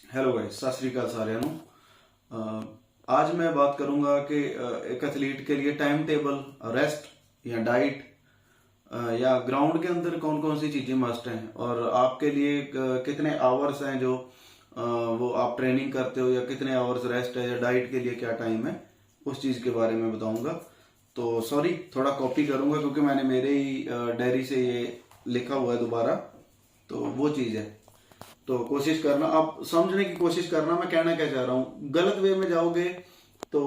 Hello guys, सत श्री अकाल साਰਿਆਂ ਨੂੰ। आज मैं बात करूंगा कि एक एथलीट के लिए टाइम टेबल, रेस्ट या डाइट या ग्राउंड के अंदर कौन कौन सी चीज़ें मस्ट हैं और आपके लिए कितने आवर्स हैं जो वो आप ट्रेनिंग करते हो, या कितने आवर्स रेस्ट है, या डाइट के लिए क्या टाइम है, उस चीज़ के बारे में बताऊंगा। तो सॉरी, थोड़ा कॉपी करूंगा क्योंकि मैंने मेरे ही डायरी से ये लिखा हुआ है दोबारा, तो वो चीज़ है। तो कोशिश करना, आप समझने की कोशिश करना मैं कहना क्या चाह रहा हूँ। गलत वे में जाओगे तो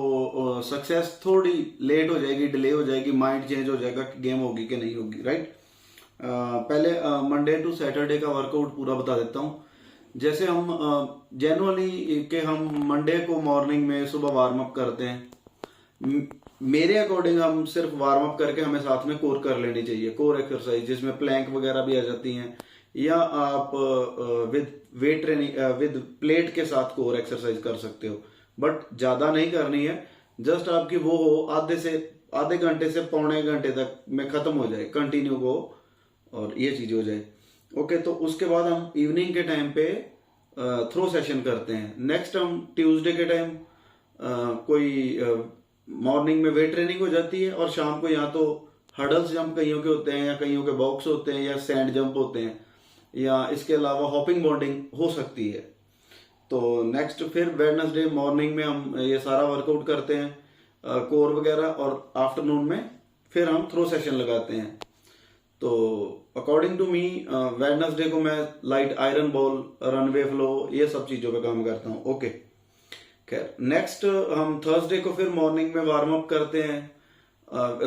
सक्सेस थोड़ी लेट हो जाएगी, डिले हो जाएगी, माइंड चेंज हो जाएगा कि गेम होगी कि नहीं होगी, राइट। पहले मंडे टू सैटरडे का वर्कआउट पूरा बता देता हूँ। जैसे हम जनरली कि हम मंडे को मॉर्निंग में सुबह वार्म अप करते हैं। मेरे अकॉर्डिंग हम सिर्फ वार्म अप करके हमें साथ में कोर कर लेनी चाहिए, कोर एक्सरसाइज जिसमें प्लैंक वगैरह भी आ जाती हैं, या आप with weight training with plate के साथ कोर एक्सरसाइज कर सकते हो, बट ज्यादा नहीं करनी है। जस्ट आपकी वो हो आधे घंटे से पौने घंटे तक में खत्म हो जाए, कंटिन्यू हो और ये चीज हो जाए। ओके, तो उसके बाद हम इवनिंग के टाइम पे थ्रो सेशन करते हैं। नेक्स्ट हम ट्यूसडे के टाइम कोई मॉर्निंग में वेट ट्रेनिंग हो जाती है, और शाम को या तो हडल्स जंप कईयों के होते हैं, या कईयों के बॉक्स होते हैं, या सैंड जंप होते हैं, या इसके अलावा हॉपिंग बॉन्डिंग हो सकती है। तो नेक्स्ट फिर वेडनेसडे मॉर्निंग में हम ये सारा वर्कआउट करते हैं, कोर वगैरह, और आफ्टरनून में फिर हम थ्रो सेशन लगाते हैं। तो अकॉर्डिंग टू मी वेडनेसडे को मैं light iron ball, runway flow, ये सब चीजों पे काम करता हूँ। ओके, खैर नेक्स्ट हम थर्सडे को फिर मॉर्निंग में वार्म अप करते हैं,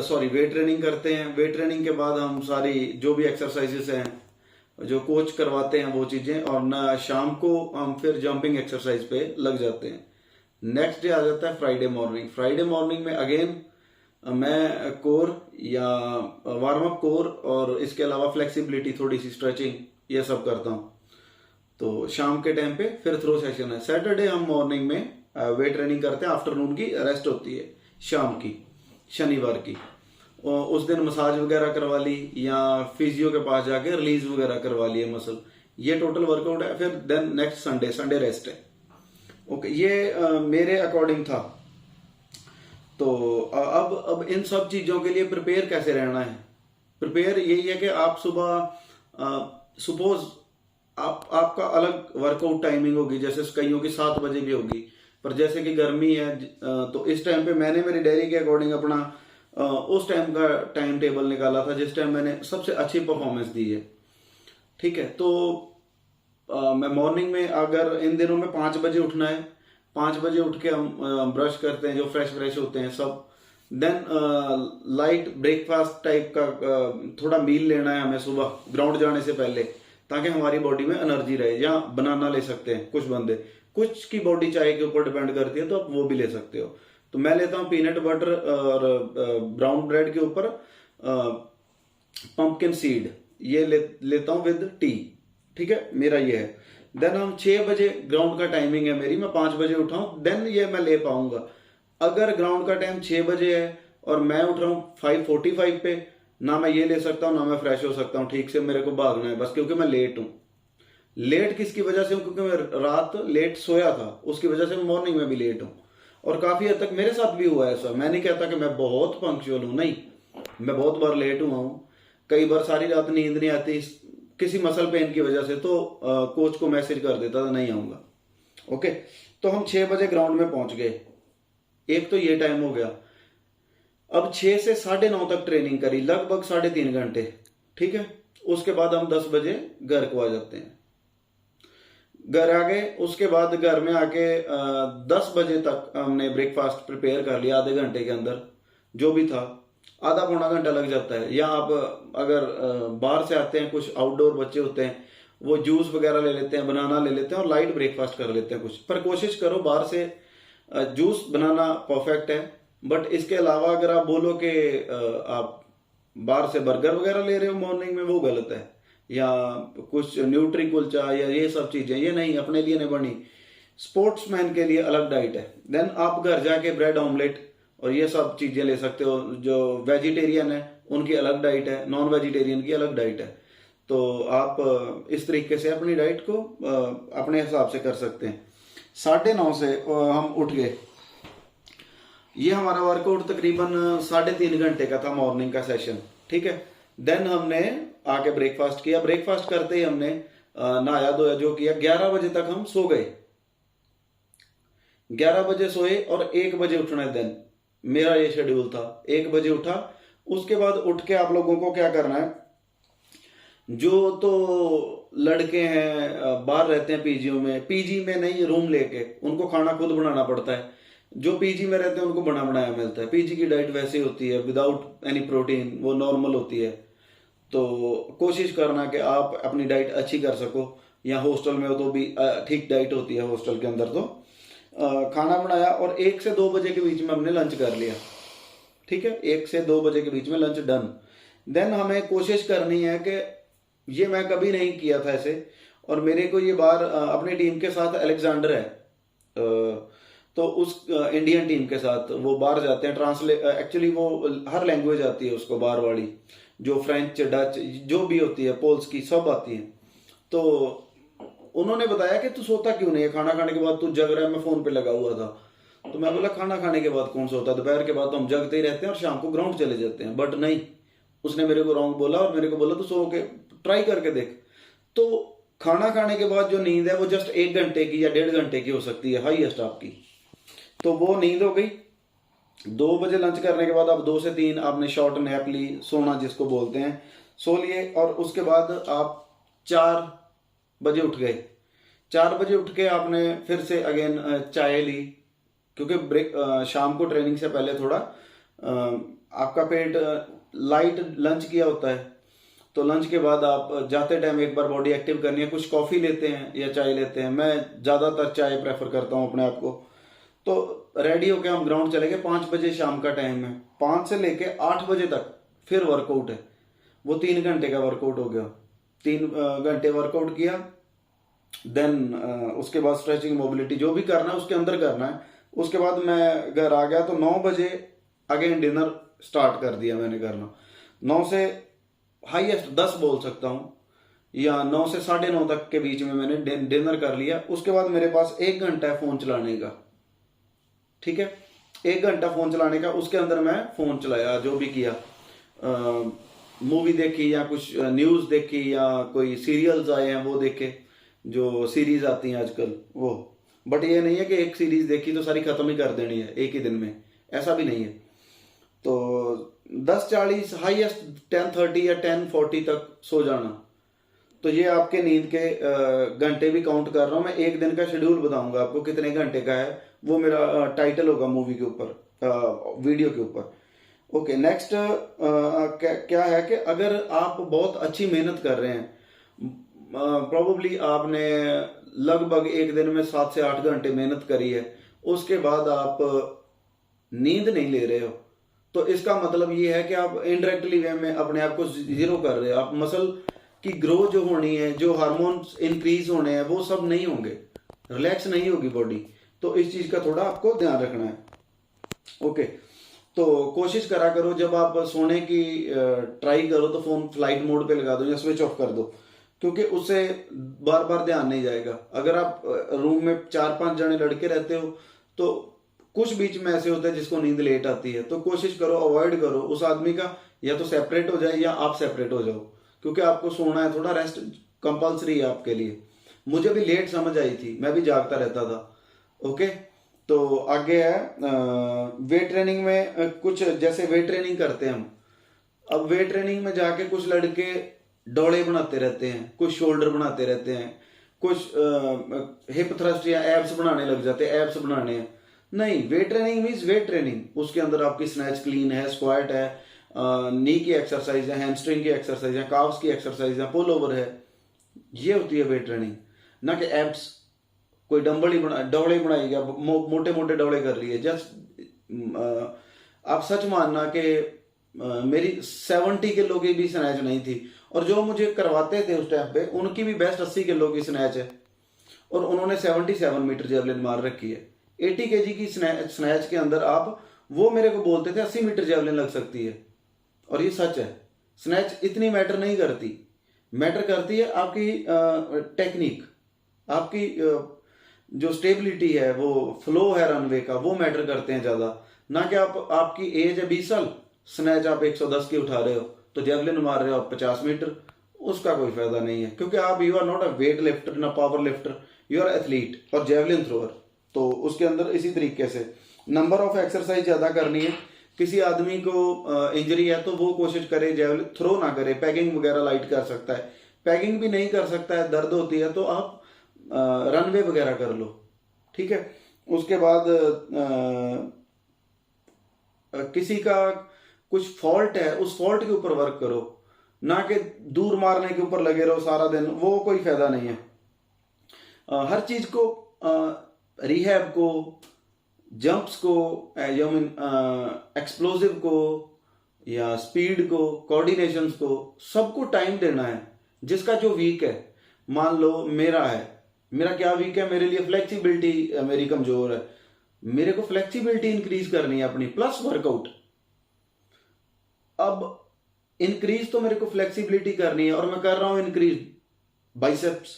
सॉरी वेट ट्रेनिंग करते हैं। वेट ट्रेनिंग के बाद हम सारी जो भी एक्सरसाइजेस हैं जो कोच करवाते हैं वो चीजें, और ना शाम को हम फिर जंपिंग एक्सरसाइज पे लग जाते हैं। नेक्स्ट डे आ जाता है फ्राइडे मॉर्निंग। फ्राइडे मॉर्निंग में अगेन मैं कोर या वार्म अप कोर, और इसके अलावा फ्लेक्सिबिलिटी, थोड़ी सी स्ट्रेचिंग, ये सब करता हूँ। तो शाम के टाइम पे फिर थ्रो सेशन है। सैटरडे हम मॉर्निंग में वेट ट्रेनिंग करते हैं, आफ्टरनून की रेस्ट होती है, शाम की, शनिवार की। और उस दिन मसाज वगैरह करवा ली, या फिजियो के पास जाके रिलीज वगैरह करवा लिए मसल। ये टोटल वर्कआउट है। फिर देन नेक्स्ट संडे रेस्ट है। ओके, ये मेरे अकॉर्डिंग था। तो अब इन सब चीजों के लिए प्रिपेयर कैसे रहना है। प्रिपेयर यही है कि आप सुबह सपोज आपका अलग वर्कआउट टाइमिंग होगी, जैसे कईयों की 7 बजे भी होगी, पर जैसे कि गर्मी है तो इस टाइम पे मैंने मेरी डायरी के अकॉर्डिंग अपना उस टाइम का टाइम टेबल निकाला था जिस टाइम मैंने सबसे अच्छी परफॉर्मेंस दी है। ठीक है, तो मैं मॉर्निंग में, अगर इन दिनों में 5 बजे उठना है, 5 बजे उठ के हम ब्रश करते हैं, जो फ्रेश होते हैं सब। देन लाइट ब्रेकफास्ट टाइप का थोड़ा मील लेना है हमें सुबह ग्राउंड जाने से पहले, ताकि हमारी बॉडी में एनर्जी रहे। या बनाना ले सकते हैं कुछ बंदे, कुछ की बॉडी चाय के ऊपर डिपेंड करती है, तो आप वो भी ले सकते हो। तो मैं लेता हूँ पीनट बटर और ब्राउन ब्रेड के ऊपर पंपकिन सीड, ये लेता हूँ विद टी। ठीक है, मेरा ये है। देन हम 6 बजे ग्राउंड का टाइमिंग है मेरी, मैं 5 बजे उठाऊं, देन ये मैं ले पाऊंगा। अगर ग्राउंड का टाइम 6 बजे है और मैं उठ रहा हूँ 5:45 पे, ना मैं ये ले सकता हूँ, ना मैं फ्रेश हो सकता हूँ ठीक से। मेरे को भागना है बस, क्योंकि मैं लेट हूँ। लेट किसकी वजह से हूँ? क्योंकि मैं रात लेट सोया था, उसकी वजह से मैं मॉर्निंग में भी लेट हूँ। और काफी हद तक मेरे साथ भी हुआ है ऐसा। मैं नहीं कहता कि मैं बहुत पंक्चुअल हूँ, नहीं, मैं बहुत बार लेट हुआ हूँ। कई बार सारी रात नींद नहीं आती किसी मसल पेन की वजह से, तो कोच को मैसेज कर देता था नहीं आऊंगा। ओके, तो हम 6 बजे ग्राउंड में पहुंच गए, एक तो ये टाइम हो गया। अब 6 से 9:30 तक ट्रेनिंग करी, लगभग 3.5 घंटे। ठीक है, उसके बाद हम 10 बजे घर को आ जाते हैं। घर आ गए, उसके बाद घर में आके 10 बजे तक हमने ब्रेकफास्ट प्रिपेयर कर लिया, आधे घंटे के अंदर जो भी था। आधा पौना घंटा लग जाता है। या आप अगर बाहर से आते हैं, कुछ आउटडोर बच्चे होते हैं, वो जूस वगैरह ले लेते हैं, बनाना ले लेते हैं और लाइट ब्रेकफास्ट कर लेते हैं कुछ। पर कोशिश करो बाहर से जूस बनाना परफेक्ट है, बट इसके अलावा अगर आप बोलो कि आप बाहर से बर्गर वगैरह ले रहे हो मॉर्निंग में, वो गलत है। या कुछ न्यूट्री कुलचा या ये सब चीजें, ये नहीं, अपने लिए नहीं बनी। स्पोर्ट्समैन के लिए अलग डाइट है। देन आप घर जाके ब्रेड ऑमलेट और ये सब चीजें ले सकते हो। जो वेजिटेरियन है उनकी अलग डाइट है, नॉन वेजिटेरियन की अलग डाइट है। तो आप इस तरीके से अपनी डाइट को अपने हिसाब से कर सकते हैं। 9:30 से हम उठ गए। ये हमारा वर्कआउट तकरीबन 3.5 घंटे का था, मॉर्निंग का सेशन, ठीक है। देन हमने आके ब्रेकफास्ट किया। ब्रेकफास्ट करते ही हमने नहाया धोया, जो किया। 11 बजे तक हम सो गए। 11 बजे सोए और 1 बजे उठना है। दिन मेरा ये शेड्यूल था। 1 बजे उठा। उसके बाद उठ के आप लोगों को क्या करना है, जो तो लड़के हैं बाहर रहते हैं पीजीओ में, पीजी में नहीं रूम लेके, उनको खाना खुद बनाना पड़ता है। जो पीजी में रहते हैं उनको बना बनाया मिलता है। पीजी की डाइट वैसी होती है, विदाउट एनी प्रोटीन, वो नॉर्मल होती है। तो कोशिश करना कि आप अपनी डाइट अच्छी कर सको। या हॉस्टल में हो तो भी ठीक डाइट होती है हॉस्टल के अंदर। तो खाना बनाया और 1 से 2 बजे के बीच में हमने लंच कर लिया, ठीक है। 1 से 2 बजे के बीच में लंच डन। देन हमें कोशिश करनी है कि ये मैं कभी नहीं किया था ऐसे, और मेरे को ये बार अपनी टीम के साथ अलेक्जेंडर है, तो उस इंडियन टीम के साथ वो बाहर जाते हैं। एक्चुअली वो हर लैंग्वेज आती है उसको, बाहर वाली, जो फ्रेंच, डच, जो भी होती है, पोल्स की, सब आती है। तो उन्होंने बताया कि तू सोता क्यों नहीं है, खाना खाने के बाद तू जग रहा है। मैं फोन पे लगा हुआ था, तो मैं बोला खाना खाने के बाद कौन सोता है, दोपहर के बाद तो हम जगते ही रहते हैं और शाम को ग्राउंड चले जाते हैं। बट नहीं, उसने मेरे को रॉन्ग बोला और मेरे को बोला तू सो के ट्राई करके देख। तो खाना खाने के बाद जो नींद है वो जस्ट 1 घंटे की या 1.5 घंटे की हो सकती है हाईएस्ट आपकी। तो वो नींद हो गई। 2 बजे लंच करने के बाद आप 2 से 3 आपने शॉर्ट नैप ली, सोना जिसको बोलते हैं, सो लिए। और उसके बाद आप 4 बजे उठ गए। 4 बजे उठ के आपने फिर से अगेन चाय ली, क्योंकि शाम को ट्रेनिंग से पहले थोड़ा आपका पेट लाइट लंच किया होता है। तो लंच के बाद आप जाते टाइम एक बार बॉडी एक्टिव करनी है, कुछ कॉफ़ी लेते हैं या चाय लेते हैं। मैं ज़्यादातर चाय प्रेफर करता हूँ अपने आप को। तो रेडी होके हम ग्राउंड चले गए। 5 बजे शाम का टाइम है। 5 से लेके 8 बजे तक फिर वर्कआउट है। वो 3 घंटे का वर्कआउट हो गया। 3 घंटे वर्कआउट किया। देन उसके बाद स्ट्रेचिंग, मोबिलिटी, जो भी करना है उसके अंदर करना है। उसके बाद मैं घर आ गया। तो 9 बजे अगेन डिनर स्टार्ट कर दिया मैंने करना। 9 से हाईएस्ट 10 बोल सकता हूँ, या 9 से 9:30 तक के बीच में मैंने डिनर कर लिया। उसके बाद मेरे पास 1 घंटा है फोन चलाने का, ठीक है। 1 घंटा फोन चलाने का। उसके अंदर मैं फोन चलाया, जो भी किया, मूवी देखी या कुछ न्यूज़ देखी या कोई सीरियल्स आए हैं वो देखे, जो सीरीज आती हैं आजकल वो। बट ये नहीं है कि एक सीरीज देखी तो सारी खत्म ही कर देनी है एक ही दिन में, ऐसा भी नहीं है। तो 10:40 हाईएस्ट 10:30 या 10:40 तक सो जाना। तो ये आपके नींद के घंटे भी काउंट कर रहा हूँ मैं। एक दिन का शेड्यूल बताऊंगा आपको कितने घंटे का है, वो मेरा टाइटल होगा मूवी के ऊपर, वीडियो के ऊपर। ओके, नेक्स्ट क्या है कि अगर आप बहुत अच्छी मेहनत कर रहे हैं, प्रोबेबली आपने लगभग एक दिन में 7 से 8 घंटे मेहनत करी है, उसके बाद आप नींद नहीं ले रहे हो, तो इसका मतलब ये है कि आप इनडायरेक्टली वे में अपने आप को जीरो कर रहे हो। आप मसल की ग्रोथ जो होनी है, जो हार्मोन्स इंक्रीज होने हैं, वो सब नहीं होंगे, रिलैक्स नहीं होगी बॉडी। तो इस चीज का थोड़ा आपको ध्यान रखना है। ओके, तो कोशिश करा करो जब आप सोने की ट्राई करो तो फोन फ्लाइट मोड पे लगा दो या स्विच ऑफ कर दो, क्योंकि उससे बार बार ध्यान नहीं जाएगा। अगर आप रूम में 4-5 जने लड़के रहते हो तो कुछ बीच में ऐसे होते हैं जिसको नींद लेट आती है, तो कोशिश करो अवॉइड करो उस आदमी का, या तो सेपरेट हो जाए या आप सेपरेट हो जाओ, क्योंकि आपको सोना है, थोड़ा रेस्ट कंपलसरी है आपके लिए। मुझे भी लेट समझ आई थी, मैं भी जागता रहता था। ओके, तो आगे है वेट ट्रेनिंग में कुछ जैसे वेट ट्रेनिंग करते हैं हम। अब वेट ट्रेनिंग में जाके कुछ लड़के डोले बनाते रहते हैं, कुछ शोल्डर बनाते रहते हैं, कुछ हिप थ्रस्ट या एब्स बनाने लग जाते हैं, एब्स बनाने हैं। नहीं, weight training means weight training. उसके अंदर आपकी स्नैच क्लीन है, स्क्वाट है, नी की एक्सरसाइज है, हैमस्ट्रिंग की एक्सरसाइज है, काफ्स की एक्सरसाइज है, पुल ओवर है, ये होती है वेट ट्रेनिंग। ना कि एब्स, कोई डंबल ही डौड़े बनाई गया, मोटे मोटे डौड़े कर लिए। जस्ट आप सच मानना कि मेरी 70 किलो की भी स्नैच नहीं थी, और जो मुझे करवाते थे उस टाइम पे उनकी भी बेस्ट 80 किलो की स्नैच है, और उन्होंने 77 मीटर जेवलिन मार रखी है। 80 kg की स्नैच के अंदर आप, वो मेरे को बोलते थे 80 मीटर जेवलिन लग सकती है, और ये सच है। स्नैच इतनी मैटर नहीं करती, मैटर करती है आपकी टेक्निक, आपकी जो स्टेबिलिटी है, वो फ्लो है रनवे का, वो मैटर करते हैं ज्यादा। ना कि आपकी एज है 20 साल, स्नैच आप 110 की उठा रहे हो, तो जेवलिन मार रहे हो आप 50 मीटर, उसका कोई फायदा नहीं है, क्योंकि आप you are not a weight lifter ना power lifter, you are athlete और जेवलिन थ्रोअर। तो उसके अंदर इसी तरीके से नंबर ऑफ एक्सरसाइज ज्यादा करनी है। किसी आदमी को इंजरी है तो वो कोशिश करे जेवलिन थ्रो ना करे, पैगिंग वगैरह लाइट कर सकता है, पैगिंग भी नहीं कर सकता है, दर्द होती है, तो आप रनवे वगैरह कर लो, ठीक है। उसके बाद किसी का कुछ फॉल्ट है, उस फॉल्ट के ऊपर वर्क करो, ना कि दूर मारने के ऊपर लगे रहो सारा दिन, वो कोई फायदा नहीं है। हर चीज को, रिहैब को, जंप्स को, या मीन एक्सप्लोसिव को, या स्पीड को, कोऑर्डिनेशंस को, सबको टाइम देना है। जिसका जो वीक है, मान लो मेरा क्या वीक है, मेरे लिए फ्लेक्सिबिलिटी मेरी कमजोर है, मेरे को फ्लेक्सिबिलिटी इंक्रीज करनी है अपनी, प्लस वर्कआउट। अब इंक्रीज तो मेरे को फ्लेक्सिबिलिटी करनी है और मैं कर रहा हूं इंक्रीज बाइसेप्स,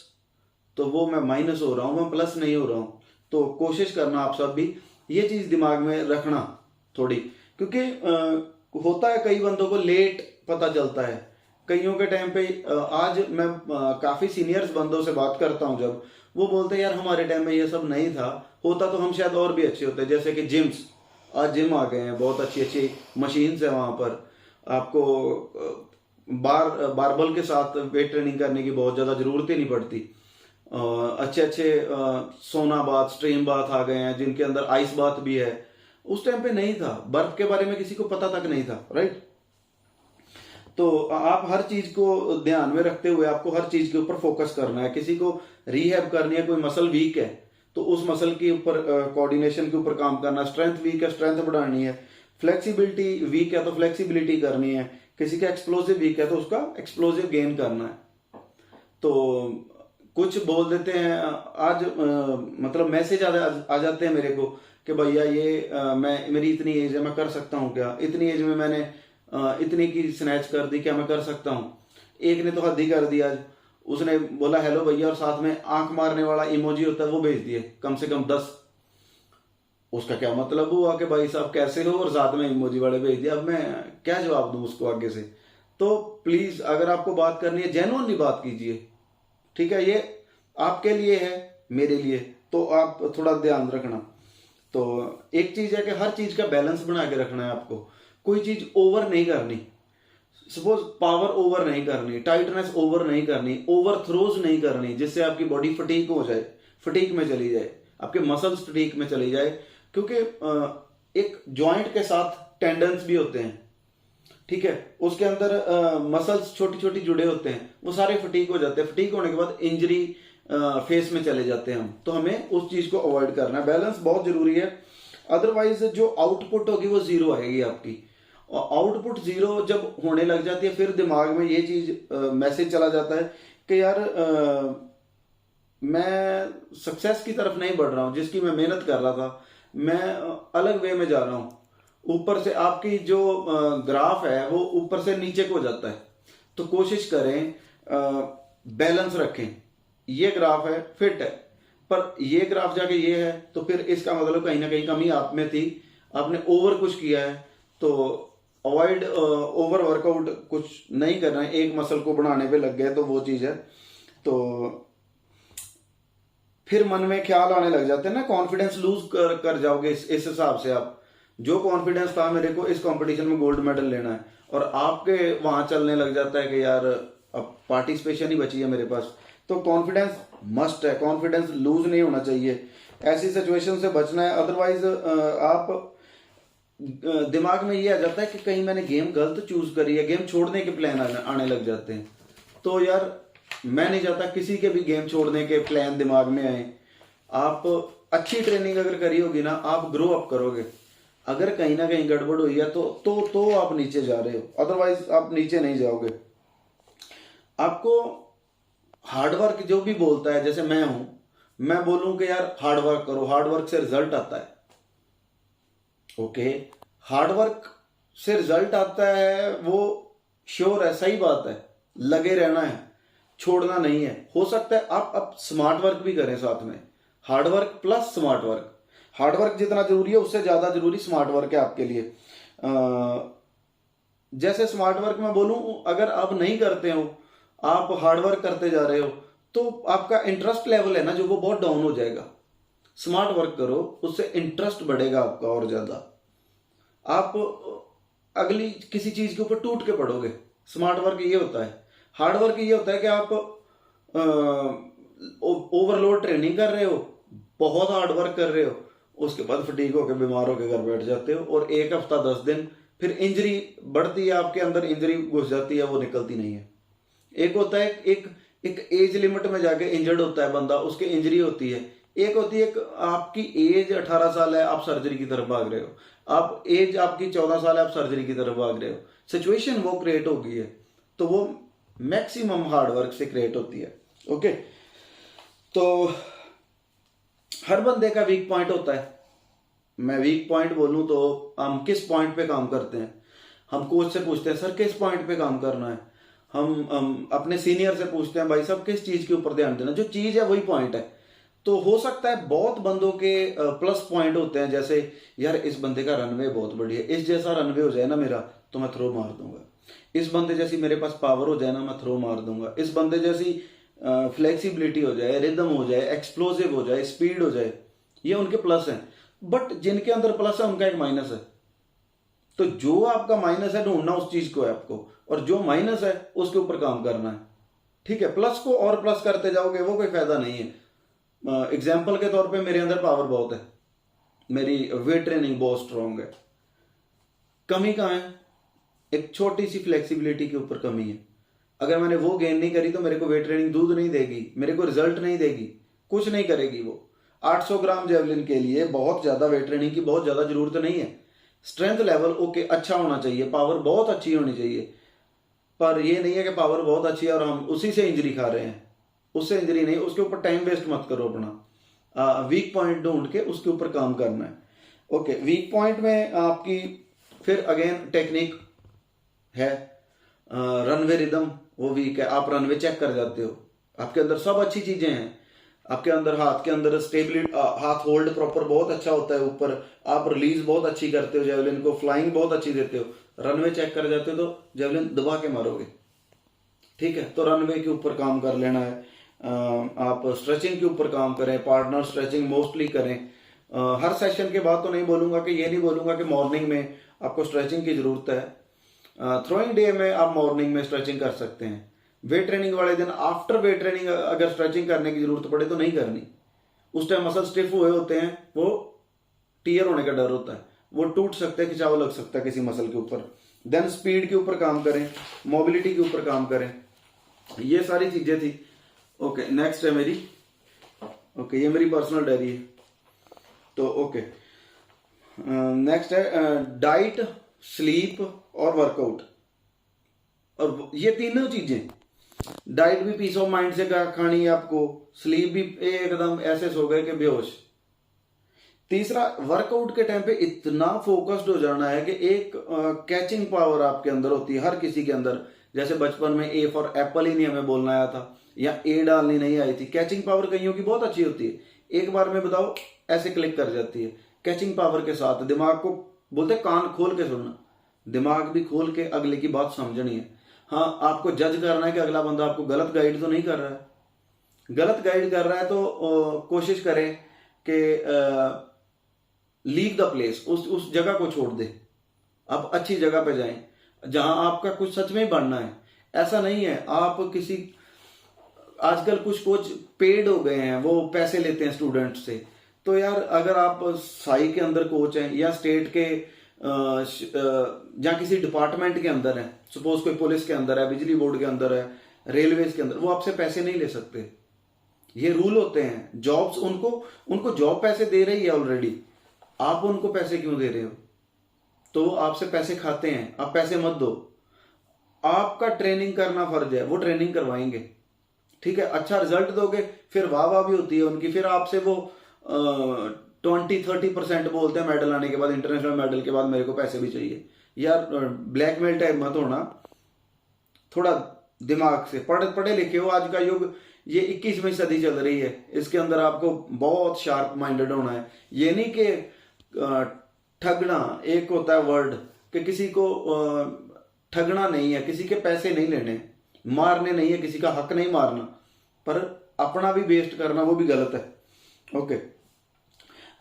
तो वो मैं माइनस हो रहा हूं, मैं प्लस नहीं हो रहा हूं। तो कोशिश करना आप सब भी ये चीज दिमाग में रखना थोड़ी, क्योंकि होता है कई बंदों को लेट पता चलता है, कईयों के टाइम पे। आज मैं काफी सीनियर्स बंदों से बात करता हूं, जब वो बोलते हैं यार हमारे टाइम में ये सब नहीं था, होता तो हम शायद और भी अच्छे होते। जैसे कि जिम्स, आज जिम आ गए हैं, बहुत अच्छी अच्छी मशीन्स है वहां पर, आपको बारबल के साथ वेट ट्रेनिंग करने की बहुत ज्यादा जरूरत ही नहीं पड़ती। अच्छे अच्छे सोना बाथ, स्ट्रीम बाथ आ गए हैं, जिनके अंदर आइस बाथ भी है। उस टाइम पे नहीं था, बर्फ के बारे में किसी को पता तक नहीं था, राइट। तो आप हर चीज को ध्यान में रखते हुए आपको हर चीज के ऊपर फोकस करना है। किसी को रीहैब करनी है, कोई मसल वीक है तो उस मसल के ऊपर कोऑर्डिनेशन के ऊपर काम करना, स्ट्रेंथ वीक है स्ट्रेंथ बढ़ानी है, फ्लेक्सिबिलिटी वीक है तो फ्लेक्सिबिलिटी करनी है, किसी का एक्सप्लोसिव वीक है तो उसका एक्सप्लोसिव गेन करना है। तो कुछ बोल देते हैं आज, मतलब मैसेज आ जाते हैं मेरे को कि भैया ये मेरी इतनी एज है, मैं कर सकता हूँ क्या, इतनी एज में मैंने इतनी की स्नैच कर दी, क्या मैं कर सकता हूँ। एक ने तो हद ही कर दिया, उसने बोला हेलो भैया और साथ में आंख मारने वाला इमोजी होता है वो भेज दिए, कम से कम 10। उसका क्या मतलब हुआ कि भाई साहब कैसे हो, और साथ में इमोजी वाले भेज दिया। अब मैं क्या जवाब दूं उसको आगे से। तो प्लीज अगर आपको बात करनी है जेन्युइनली बात कीजिए, ठीक है। ये आपके लिए है, मेरे लिए, तो आप थोड़ा ध्यान रखना। तो एक चीज है कि हर चीज का बैलेंस बना के रखना है आपको, कोई चीज ओवर नहीं करनी। सपोज पावर ओवर नहीं करनी, टाइटनेस ओवर नहीं करनी, ओवर थ्रोज नहीं करनी जिससे आपकी बॉडी फटीक हो जाए, फटीक में चली जाए, आपके मसल्स फटीक में चली जाए। क्योंकि एक जॉइंट के साथ टेंडन्स भी होते हैं, ठीक है, उसके अंदर मसल्स छोटी छोटी जुड़े होते हैं, वो सारे फटीक हो जाते हैं। फटीक होने के बाद इंजरी फेस में चले जाते हैं हम, तो हमें उस चीज को अवॉइड करना है। बैलेंस बहुत जरूरी है, अदरवाइज जो आउटपुट होगी वो जीरो आएगी आपकी। और आउटपुट जीरो जब होने लग जाती है, फिर दिमाग में ये चीज मैसेज चला जाता है कि यार मैं सक्सेस की तरफ नहीं बढ़ रहा हूं, जिसकी मैं मेहनत कर रहा था, मैं अलग वे में जा रहा हूं। ऊपर से आपकी जो ग्राफ है वो ऊपर से नीचे को जाता है। तो कोशिश करें बैलेंस रखें। ये ग्राफ है फिट है, पर ये ग्राफ जाके ये है, तो फिर इसका मतलब कहीं ना कहीं कमी आप में थी, आपने ओवर कुछ किया है। तो अवॉइड ओवर वर्कआउट कुछ नहीं करना है, एक मसल को बढ़ाने पे लग गए तो वो चीज है। तो फिर मन में ख्याल आने लग जाते हैं ना, कॉन्फिडेंस लूज कर जाओगे इस हिसाब से। आप जो कॉन्फिडेंस था मेरे को इस कंपटीशन में गोल्ड मेडल लेना है, और आपके वहां चलने लग जाता है कि यार अब पार्टिसिपेशन ही बची है मेरे पास। तो कॉन्फिडेंस मस्ट है, कॉन्फिडेंस लूज नहीं होना चाहिए, ऐसी सिचुएशन से बचना है। अदरवाइज आप दिमाग में ये आ जाता है कि कहीं मैंने गेम गलत चूज करी है, गेम छोड़ने के प्लान आने लग जाते हैं। तो यार मैं नहीं चाहता किसी के भी गेम छोड़ने के प्लान दिमाग में आए। आप अच्छी ट्रेनिंग अगर करी होगी ना, आप ग्रो अप करोगे। अगर कहीं ना कहीं गड़बड़ हुई है तो आप नीचे जा रहे हो, अदरवाइज आप नीचे नहीं जाओगे। आपको हार्डवर्क जो भी बोलता है, जैसे मैं हूं, मैं बोलूं कि यार हार्डवर्क करो, हार्डवर्क से रिजल्ट आता है, ओके, हार्डवर्क से रिजल्ट आता है, वो श्योर है, सही बात है, लगे रहना है। छोड़ना नहीं है। हो सकता है आप स्मार्ट वर्क भी करें साथ में, hard work plus smart work. Hard work जितना जरूरी है उससे ज्यादा जरूरी स्मार्ट वर्क है आपके लिए। जैसे स्मार्ट वर्क में बोलूं, अगर आप नहीं करते हो, आप हार्ड वर्क करते जा रहे हो, तो आपका इंटरेस्ट लेवल है ना जो, वो बहुत डाउन हो जाएगा। स्मार्ट वर्क करो, उससे इंटरेस्ट बढ़ेगा आपका और ज्यादा। आप अगली किसी चीज के ऊपर टूट के पड़ोगे। स्मार्ट वर्क ये होता है। हार्ड वर्क ये होता है कि आप ओवरलोड ट्रेनिंग कर रहे हो, बहुत हार्ड वर्क कर रहे हो, उसके बाद फटीग होकर बीमार होकर घर बैठ जाते हो, और एक हफ्ता 10 दिन फिर इंजरी बढ़ती है आपके अंदर, इंजरी घुस जाती है, वो निकलती नहीं है। एक होता है एक एज लिमिट में जाके इंजर्ड होता है बंदा, उसकी इंजरी होती है। एक होती है आपकी एज 18 साल है, आप सर्जरी की तरफ भाग रहे हो। आप एज आपकी 14 साल है, आप सर्जरी की तरफ भाग रहे हो। सिचुएशन वो क्रिएट हो गई है, तो वो मैक्सिमम हार्ड वर्क से क्रिएट होती है। ओके, तो हर बंदे का वीक पॉइंट होता है। मैं वीक पॉइंट बोलूं तो हम किस पॉइंट पे काम करते हैं, हम कोच से पूछते हैं सर किस पॉइंट पे काम करना है, हम अपने सीनियर से पूछते हैं भाई साहब किस चीज के ऊपर ध्यान देना, जो चीज है वही पॉइंट है। तो हो सकता है बहुत बंदों के प्लस पॉइंट होते हैं, जैसे यार इस बंदे का रनवे बहुत बढ़िया है, इस जैसा रनवे हो जाए ना मेरा तो मैं थ्रो मार दूंगा, इस बंदे जैसी मेरे पास पावर हो जाए ना मैं थ्रो मार दूंगा, इस बंदे जैसी फ्लेक्सिबिलिटी हो जाए, रिदम हो जाए, एक्सप्लोसिव हो जाए, स्पीड हो जाए, ये उनके प्लस हैं। बट जिनके अंदर प्लस है उनका एक माइनस है। तो जो आपका माइनस है ढूंढना उस चीज को है आपको, और जो माइनस है उसके ऊपर काम करना है। ठीक है, प्लस को और प्लस करते जाओगे वो कोई फायदा नहीं है। एग्जाम्पल के तौर पे मेरे अंदर पावर बहुत है, मेरी वेट ट्रेनिंग बहुत स्ट्रांग है। कमी कहाँ है? एक छोटी सी फ्लेक्सिबिलिटी के ऊपर कमी है। अगर मैंने वो गेन नहीं करी तो मेरे को वेट ट्रेनिंग दूध नहीं देगी, मेरे को रिजल्ट नहीं देगी, कुछ नहीं करेगी वो। 800 ग्राम जेवलिन के लिए बहुत ज्यादा वेट ट्रेनिंग की बहुत ज्यादा जरूरत नहीं है। स्ट्रेंथ लेवल ओके अच्छा होना चाहिए, पावर बहुत अच्छी होनी चाहिए, पर ये नहीं है कि पावर बहुत अच्छी है और हम उसी से इंजरी खा रहे हैं। उससे इंजरी नहीं, उसके ऊपर टाइम वेस्ट मत करो अपना। वीक पॉइंट ढूंढ के उसके ऊपर काम करना है। ओके, वीक पॉइंट में आपकी फिर अगेन टेक्निक है, रनवे रिदम वो वीक है। आप रनवे चेक कर जाते हो, आपके अंदर सब अच्छी चीजें हैं, आपके अंदर हाथ के अंदर स्टेबिलिटी, हाथ होल्ड प्रॉपर बहुत अच्छा होता है ऊपर, आप रिलीज बहुत अच्छी करते हो जेवलिन को, फ्लाइंग बहुत अच्छी देते हो, रनवे चेक कर जाते हो तो जेवलिन दबा के मारोगे। ठीक है, तो रनवे के ऊपर काम कर लेना है। आप स्ट्रेचिंग के ऊपर काम करें, पार्टनर स्ट्रेचिंग मोस्टली करें। हर सेशन के बाद तो नहीं बोलूंगा कि, ये नहीं बोलूंगा कि मॉर्निंग में आपको स्ट्रेचिंग की जरूरत है। थ्रोइंग डे में आप मॉर्निंग में स्ट्रेचिंग कर सकते हैं। वेट ट्रेनिंग वाले दिन आफ्टर वेट ट्रेनिंग अगर स्ट्रेचिंग करने की जरूरत पड़े तो नहीं करनी, उस टाइम मसल स्टिफ हुए होते हैं, वो टीयर होने का डर होता है, वो टूट सकते हैं, खिंचाव लग सकता है किसी मसल के ऊपर। देन स्पीड के ऊपर काम करें, मोबिलिटी के ऊपर काम करें, ये सारी चीजें थी। ओके, नेक्स्ट है मेरी, ओके ये मेरी पर्सनल डायरी है। तो ओके, नेक्स्ट है डाइट, स्लीप और वर्कआउट। और ये तीनों चीजें, डाइट भी पीस ऑफ माइंड से खानी है आपको, स्लीप भी एकदम ऐसे सो गए कि बेहोश। तीसरा, वर्कआउट के टाइम पे इतना फोकस्ड हो जाना है कि एक कैचिंग पावर आपके अंदर होती है, हर किसी के अंदर। जैसे बचपन में ए फॉर एप्पल ही नहीं हमें बोलना आया था, या ए डालनी नहीं आई थी। कैचिंग पावर कईयों की बहुत अच्छी होती है, एक बार में बताओ ऐसे क्लिक कर जाती है। कैचिंग पावर के साथ दिमाग को बोलते कान खोल के सुनना, दिमाग भी खोल के अगले की बात समझनी है। हाँ, आपको जज करना है कि अगला बंदा आपको गलत गाइड तो नहीं कर रहा है। गलत गाइड कर रहा है तो कोशिश करें कि लीव द प्लेस, उस जगह को छोड़ दे, आप अच्छी जगह पे जाएं जहां आपका कुछ सच में बनना है। ऐसा नहीं है आप किसी, आजकल कुछ कोच पेड हो गए हैं, वो पैसे लेते हैं स्टूडेंट से। तो यार अगर आप साई के अंदर कोच हैं या स्टेट के या किसी डिपार्टमेंट के अंदर है, सपोज कोई पुलिस के अंदर है, बिजली बोर्ड के अंदर है, रेलवेज के अंदर, वो आपसे पैसे नहीं ले सकते। ये रूल होते हैं। जॉब्स उनको जॉब पैसे दे रही है ऑलरेडी, आप उनको पैसे क्यों दे रहे हो? तो आपसे पैसे खाते हैं, आप पैसे मत दो। आपका ट्रेनिंग करना फर्ज है, वो ट्रेनिंग करवाएंगे। ठीक है, अच्छा रिजल्ट दोगे फिर वाह वाह भी होती है उनकी, फिर आपसे वो 20-30% बोलते हैं मेडल आने के बाद, इंटरनेशनल मेडल के बाद मेरे को पैसे भी चाहिए। यार ब्लैकमेल टाइप मत होना, थोड़ा दिमाग से। पढ़े लिखे हो, आज का युग ये 21वीं सदी चल रही है, इसके अंदर आपको बहुत शार्प माइंडेड होना है। ये नहीं कि ठगना एक होता है वर्ड, कि किसी को ठगना नहीं है, किसी के पैसे नहीं लेने, मारने नहीं है, किसी का हक नहीं मारना, पर अपना भी वेस्ट करना वो भी गलत है। ओके,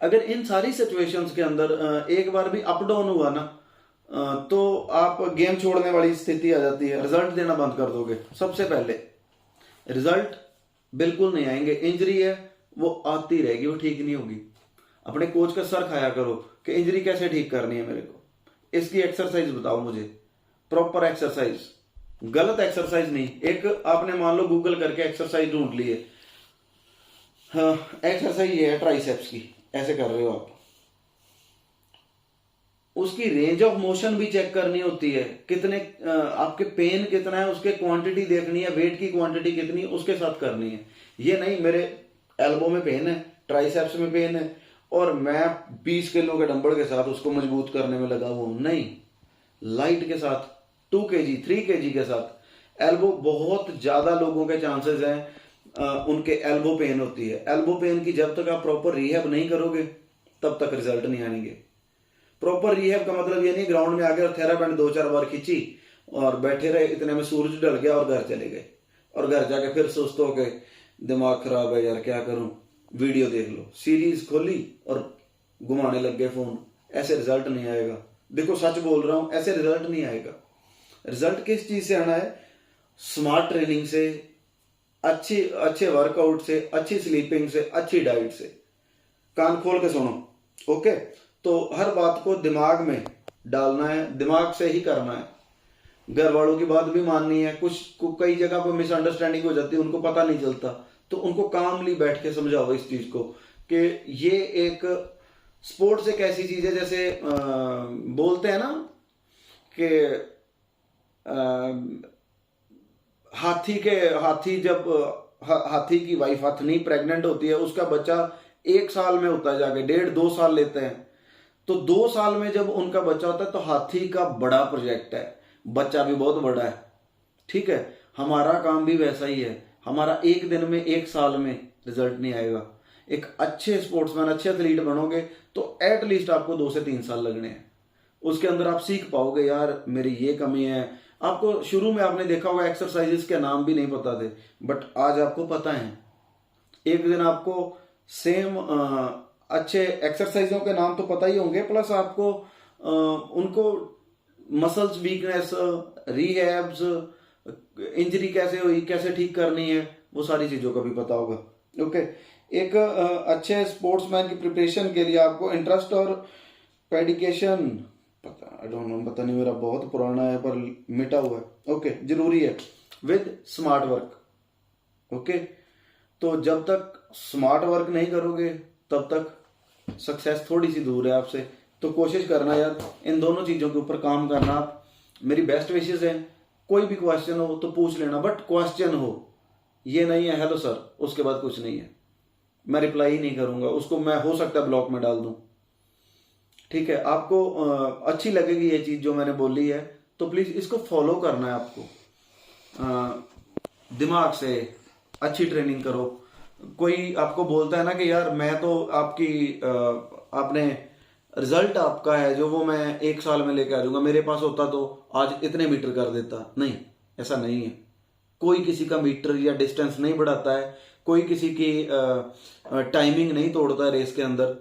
अगर इन सारी सिचुएशंस के अंदर एक बार भी अप डाउन हुआ ना, तो आप गेम छोड़ने वाली स्थिति आ जाती है, रिजल्ट देना बंद कर दोगे। सबसे पहले रिजल्ट बिल्कुल नहीं आएंगे, इंजरी है वो आती रहेगी, वो ठीक नहीं होगी। अपने कोच का सर खाया करो कि इंजरी कैसे ठीक करनी है मेरे को, इसकी एक्सरसाइज बताओ मुझे, प्रॉपर एक्सरसाइज, गलत एक्सरसाइज नहीं। एक आपने मान लो गूगल करके एक्सरसाइज ढूंढ ली है, हाँ एक्सरसाइज ये है ट्राइसेप्स की, ऐसे कर रहे हो आप, उसकी रेंज ऑफ मोशन भी चेक करनी होती है, कितने आपके पेन कितना है, उसके क्वांटिटी देखनी है, वेट की क्वांटिटी कितनी है, उसके साथ करनी है। ये नहीं मेरे एल्बो में पेन है, ट्राइसेप्स में पेन है और मैं 20 किलो के डंबल के साथ उसको मजबूत करने में लगा हुआ हूं, नहीं, लाइट के साथ 2 kg 3 kg के साथ। एल्बो बहुत ज्यादा लोगों के चांसेस हैं उनके एल्बो पेन होती है। एल्बो पेन की जब तक आप प्रॉपर रिहैब नहीं करोगे तब तक रिजल्ट नहीं आएंगे। प्रॉपर रिहैब का मतलब ये नहीं ग्राउंड में आ गए और थेराबैंड 2-4 बार खींची और बैठे रहे, इतने में सूरज ढल गया और घर चले गए, और घर जाके फिर सुस्त हो गए, दिमाग खराब है यार क्या करूं, वीडियो देख लो, सीरीज खोली और घुमाने लग गए फोन। ऐसे रिजल्ट नहीं आएगा। देखो सच बोल रहा हूं, ऐसे रिजल्ट नहीं आएगा। रिजल्ट किस चीज से आना है? स्मार्ट ट्रेनिंग से, अच्छे वर्कआउट से, अच्छी स्लीपिंग से, अच्छी डाइट से। कान खोल के सुनो, ओके? तो हर बात को दिमाग में डालना है, दिमाग से ही करना है। घर वालों की बात भी माननी है। कई जगह पर मिसअंडरस्टैंडिंग हो जाती है, उनको पता नहीं चलता, तो उनको कामली बैठ के समझाओ इस चीज को कि ये एक स्पोर्ट्स एक ऐसी चीज है, जैसे बोलते हैं ना कि हाथी की वाइफ हथनी प्रेग्नेंट होती है, उसका बच्चा 1 साल में होता है, जाके 1.5-2 साल लेते हैं। तो 2 साल में जब उनका बच्चा होता है तो हाथी का बड़ा प्रोजेक्ट है, बच्चा भी बहुत बड़ा है, ठीक है? हमारा काम भी वैसा ही है। हमारा 1 दिन में 1 साल में रिजल्ट नहीं आएगा। एक अच्छे स्पोर्ट्समैन, अच्छे एथलीट बनोगे तो एटलीस्ट आपको 2 से 3 साल लगने हैं। उसके अंदर आप सीख पाओगे, यार मेरी ये कमी है। आपको शुरू में आपने देखा होगा एक्सरसाइजेस के नाम भी नहीं पता थे, बट आज आपको पता है। एक दिन आपको सेम अच्छे एक्सरसाइजों के नाम तो पता ही होंगे, प्लस आपको उनको मसल्स वीकनेस, रिहैब्स, इंजरी कैसे हुई, कैसे ठीक करनी है, वो सारी चीजों का भी पता होगा। ओके, एक अच्छे स्पोर्ट्समैन की प्रिपरेशन के लिए आपको इंटरेस्ट और डेडिकेशन, पता नहीं, मेरा बहुत पुराना है पर मिटा हुआ है। ओके, जरूरी है विद स्मार्ट वर्क। ओके, तो जब तक स्मार्ट वर्क नहीं करोगे तब तक सक्सेस थोड़ी सी दूर है आपसे। तो कोशिश करना यार, इन दोनों चीजों के ऊपर काम करना। आप मेरी बेस्ट विशेस है। कोई भी क्वेश्चन हो तो पूछ लेना, बट क्वेश्चन हो, ये नहीं है हेलो सर उसके बाद कुछ नहीं है, मैं रिप्लाई ही नहीं करूंगा उसको, मैं हो सकता है ब्लॉक में डाल दूं, ठीक है? आपको अच्छी लगेगी ये चीज जो मैंने बोली है, तो प्लीज इसको फॉलो करना है आपको। दिमाग से अच्छी ट्रेनिंग करो। कोई आपको बोलता है ना कि यार मैं तो आपने रिजल्ट आपका है जो वो मैं 1 साल में लेके आ जाऊंगा, मेरे पास होता तो आज इतने मीटर कर देता। नहीं, ऐसा नहीं है। कोई किसी का मीटर या डिस्टेंस नहीं बढ़ाता है, कोई किसी की टाइमिंग नहीं तोड़ता है रेस के अंदर।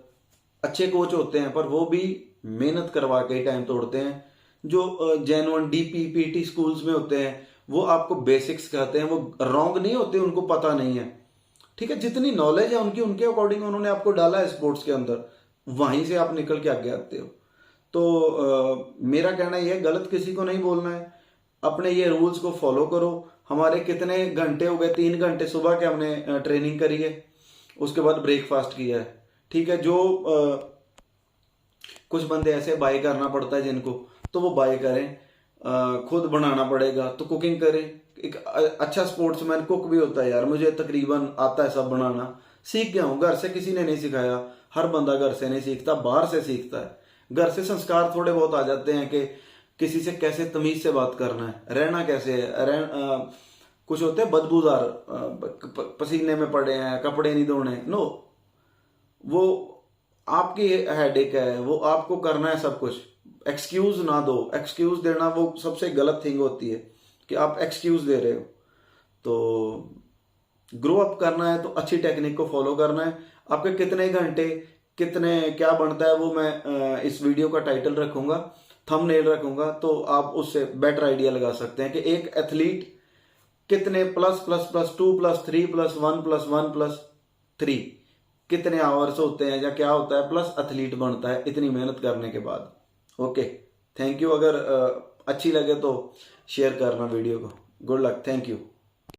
अच्छे कोच होते हैं पर वो भी मेहनत करवा के टाइम तोड़ते हैं। जो जेन्युइन डीपी पीटी स्कूल्स में होते हैं वो आपको बेसिक्स सिखाते हैं, वो रॉन्ग नहीं होते, उनको पता नहीं है, ठीक है? जितनी नॉलेज है उनकी, उनके अकॉर्डिंग उन्होंने आपको डाला है स्पोर्ट्स के अंदर, वहीं से आप निकल के आगे आते हो। तो मेरा कहना यह है, गलत किसी को नहीं बोलना है, अपने ये रूल्स को फॉलो करो। हमारे कितने घंटे हो गए? 3 घंटे सुबह के हमने ट्रेनिंग करी है, उसके बाद ब्रेकफास्ट किया है, ठीक है? जो कुछ बंदे ऐसे बाय करना पड़ता है जिनको, तो वो बाय करें। खुद बनाना पड़ेगा तो कुकिंग करें। एक अच्छा स्पोर्ट्समैन कुक भी होता है यार, मुझे तकरीबन आता है सब बनाना, सीख गया हूँ, घर से किसी ने नहीं सिखाया। हर बंदा घर से नहीं सीखता, बाहर से सीखता है। घर से संस्कार थोड़े बहुत आ जाते हैं कि किसी से कैसे तमीज से बात करना है, रहना कैसे है, कुछ होते हैं बदबूदार, पसीने में पड़े हैं, कपड़े नहीं धोने, नो, वो आपकी हेडेक है, वो आपको करना है सब कुछ। एक्सक्यूज ना दो, एक्सक्यूज देना वो सबसे गलत थिंग होती है कि आप एक्सक्यूज दे रहे हो। तो ग्रो अप करना है तो अच्छी टेक्निक को फॉलो करना है। आपके कितने घंटे, कितने क्या बनता है, वो मैं इस वीडियो का टाइटल रखूंगा, थंबनेल रखूंगा, तो आप उससे बेटर आइडिया लगा सकते हैं कि एक एथलीट कितने प्लस प्लस प्लस 2+3+1+1+3 कितने आवर्स होते हैं या क्या होता है, प्लस एथलीट बनता है इतनी मेहनत करने के बाद। Okay, thank you. अगर अच्छी लगे तो शेयर करना वीडियो को। Good luck, thank you.